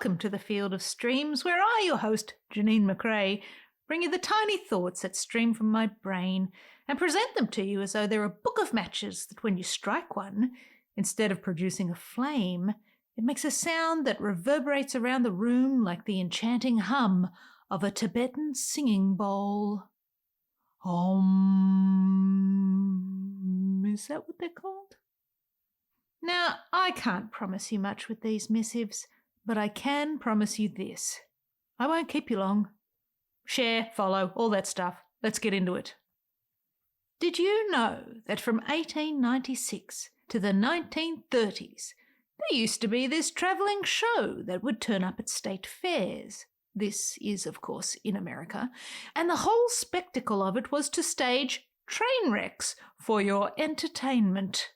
Welcome to the Field of Streams, where I, your host, Janine McRae, bring you the tiny thoughts that stream from my brain and present them to you as though they're a book of matches that when you strike one, instead of producing a flame, it makes a sound that reverberates around the room like the enchanting hum of a Tibetan singing bowl. Is that what they're called? Now, I can't promise you much with these missives, but I can promise you this. I won't keep you long. Share, follow, all that stuff. Let's get into it. Did you know that from 1896 to the 1930s, there used to be this travelling show that would turn up at state fairs? This is, of course, in America. And the whole spectacle of it was to stage train wrecks for your entertainment.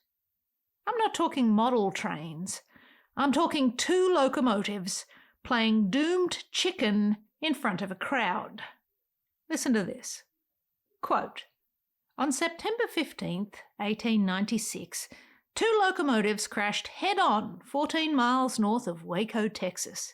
I'm not talking model trains. I'm talking 2 locomotives playing doomed chicken in front of a crowd. Listen to this. Quote, on September 15th, 1896, 2 locomotives crashed head-on 14 miles north of Waco, Texas.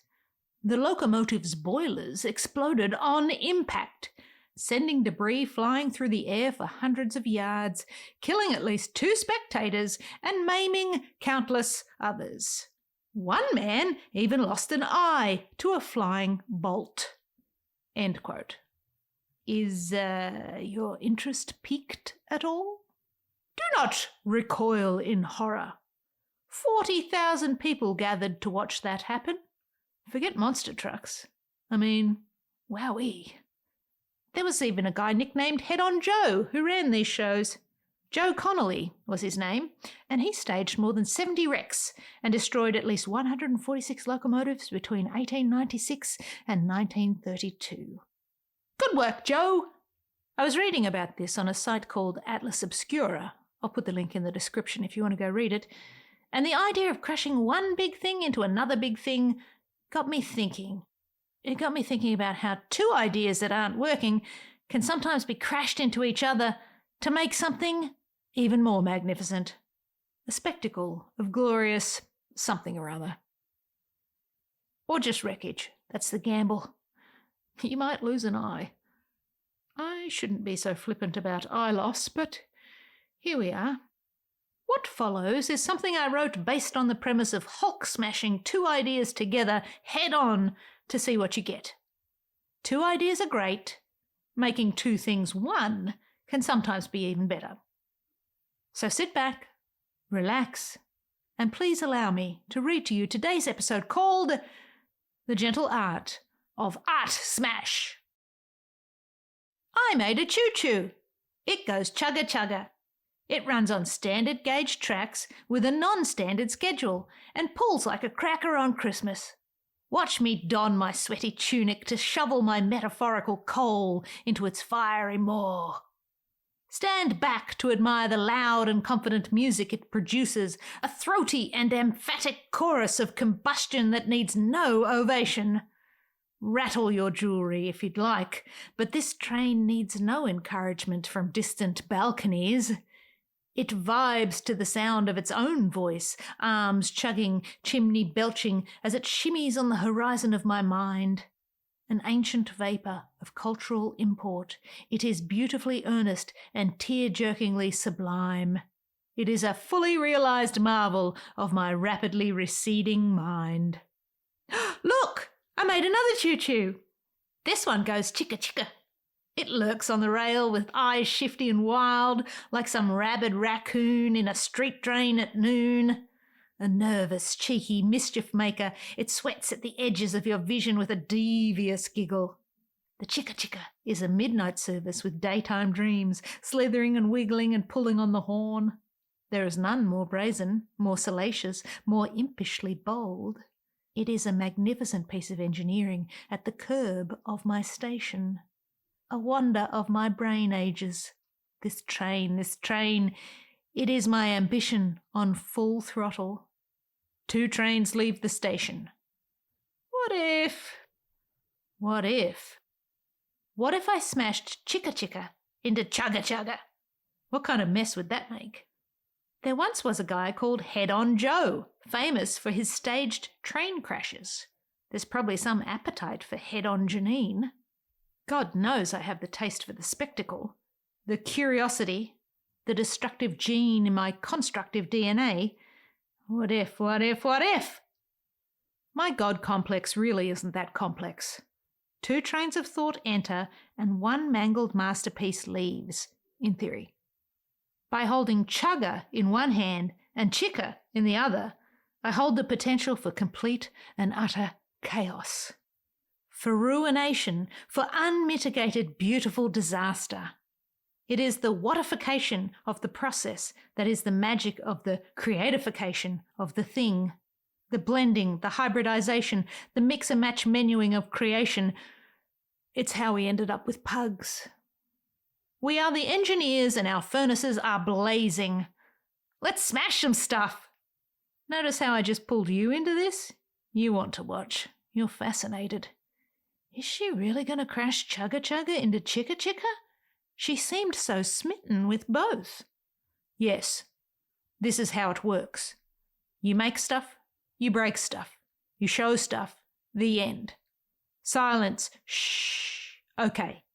The locomotive's boilers exploded on impact, sending debris flying through the air for hundreds of yards, killing at least 2 spectators and maiming countless others. One man even lost an eye to a flying bolt. End quote. Is your interest piqued at all? Do not recoil in horror. 40,000 people gathered to watch that happen. Forget monster trucks. I mean, wowee. There was even a guy nicknamed Head-On Joe who ran these shows. Joe Connolly was his name, and he staged more than 70 wrecks and destroyed at least 146 locomotives between 1896 and 1932. Good work, Joe! I was reading about this on a site called Obscura. I'll put the link in the description if you want to go read it. And the idea of crashing one big thing into another big thing got me thinking. It got me thinking about how 2 ideas that aren't working can sometimes be crashed into each other to make something even more magnificent. A spectacle of glorious something or other. Or just wreckage. That's the gamble. You might lose an eye. I shouldn't be so flippant about eye loss, but here we are. What follows is something I wrote based on the premise of Hulk smashing 2 ideas together head-on to see what you get. 2 ideas are great. Making 2 things one can sometimes be even better. So sit back, relax, and please allow me to read to you today's episode called The Gentle Art of Art Smash. I made a choo-choo. It goes chugga-chugga. It runs on standard gauge tracks with a non-standard schedule and pulls like a cracker on Christmas. Watch me don my sweaty tunic to shovel my metaphorical coal into its fiery maw. Stand back to admire the loud and confident music it produces, a throaty and emphatic chorus of combustion that needs no ovation. Rattle your jewellery if you'd like, but this train needs no encouragement from distant balconies. It vibes to the sound of its own voice, arms chugging, chimney belching as it shimmies on the horizon of my mind. An ancient vapour of cultural import, it is beautifully earnest and tear-jerkingly sublime. It is a fully realised marvel of my rapidly receding mind. Look! I made another choo-choo. This one goes chicka-chicka. It lurks on the rail with eyes shifty and wild, like some rabid raccoon in a street drain at noon. A nervous, cheeky mischief maker, it sweats at the edges of your vision with a devious giggle. The chicka-chicka is a midnight service with daytime dreams, slithering and wiggling and pulling on the horn. There is none more brazen, more salacious, more impishly bold. It is a magnificent piece of engineering at the curb of my station. A wonder of my brain ages. This train, it is my ambition on full throttle. 2 trains leave the station. What if I smashed chicka-chicka into chugga-chugga? What kind of mess would that make? There once was a guy called Head-On Joe, famous for his staged train crashes. There's probably some appetite for head-on Janine. God knows I have the taste for the spectacle, the curiosity, the destructive gene in my constructive DNA. What if, what if, what if? My God complex really isn't that complex. 2 trains of thought enter and 1 mangled masterpiece leaves, in theory. By holding chugger in one hand and chicker in the other, I hold the potential for complete and utter chaos. For ruination, for unmitigated beautiful disaster. It is the whatification of the process that is the magic of the creatification of the thing. The blending, the hybridization, the mix-and-match menuing of creation. It's how we ended up with pugs. We are the engineers and our furnaces are blazing. Let's smash some stuff. Notice how I just pulled you into this? You want to watch. You're fascinated. Is she really going to crash Chugga Chugga into Chicka Chicka? She seemed so smitten with both. Yes, this is how it works. You make stuff, you break stuff, you show stuff, the end. Silence, shh. Okay,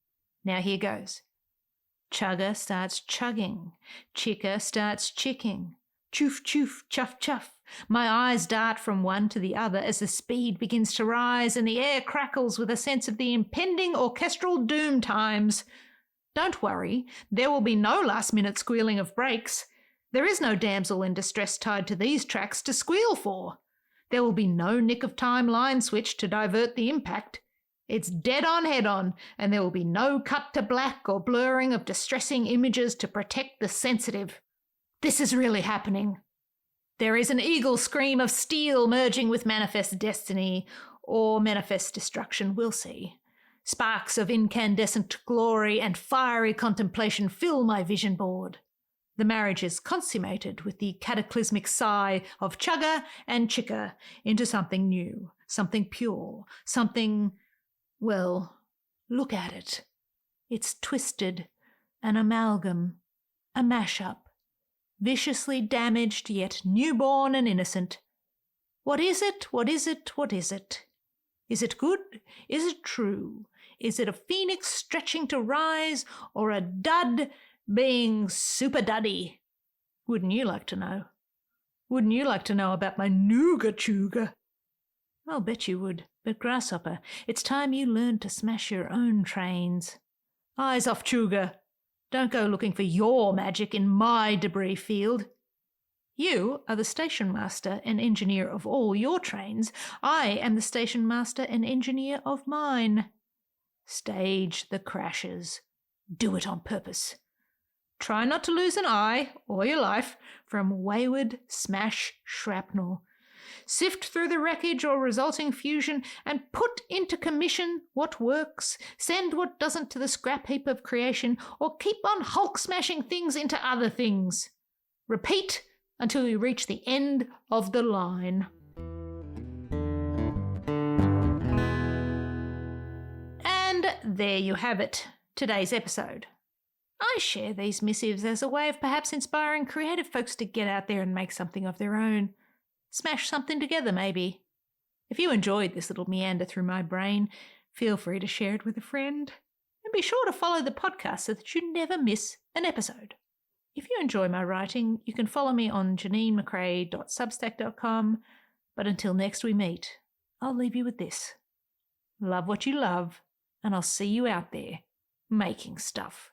now here goes. Chugga starts chugging, Chicka starts chicking. Choof, choof, chuff, chuff. My eyes dart from one to the other as the speed begins to rise and the air crackles with a sense of the impending orchestral doom times. Don't worry, there will be no last-minute squealing of brakes. There is no damsel in distress tied to these tracks to squeal for. There will be no nick-of-time line switch to divert the impact. It's dead-on head-on, and there will be no cut to black or blurring of distressing images to protect the sensitive. This is really happening. There is an eagle scream of steel merging with manifest destiny, or manifest destruction, we'll see. Sparks of incandescent glory and fiery contemplation fill my vision board. The marriage is consummated with the cataclysmic sigh of Chugga and Chicka into something new, something pure, something, well, look at it. It's twisted, an amalgam, a mash-up, viciously damaged yet newborn and innocent. What is it? What is it? What is it? Is it good? Is it true? Is it a phoenix stretching to rise, or a dud being super duddy? Wouldn't you like to know? Wouldn't you like to know about my nougat chooga? I'll bet you would, but Grasshopper, it's time you learned to smash your own trains. Eyes off chooga. Don't go looking for your magic in my debris field. You are the station master and engineer of all your trains. I am the station master and engineer of mine. Stage the crashes. Do it on purpose. Try not to lose an eye or your life from wayward smash shrapnel. Sift through the wreckage or resulting fusion and put into commission what works, send what doesn't to the scrap heap of creation, or keep on Hulk smashing things into other things. Repeat until you reach the end of the line. And there you have it, today's episode. I share these missives as a way of perhaps inspiring creative folks to get out there and make something of their own. Smash something together, maybe. If you enjoyed this little meander through my brain, feel free to share it with a friend. And be sure to follow the podcast so that you never miss an episode. If you enjoy my writing, you can follow me on janinemccrae.substack.com. But until next we meet, I'll leave you with this. Love what you love, and I'll see you out there making stuff.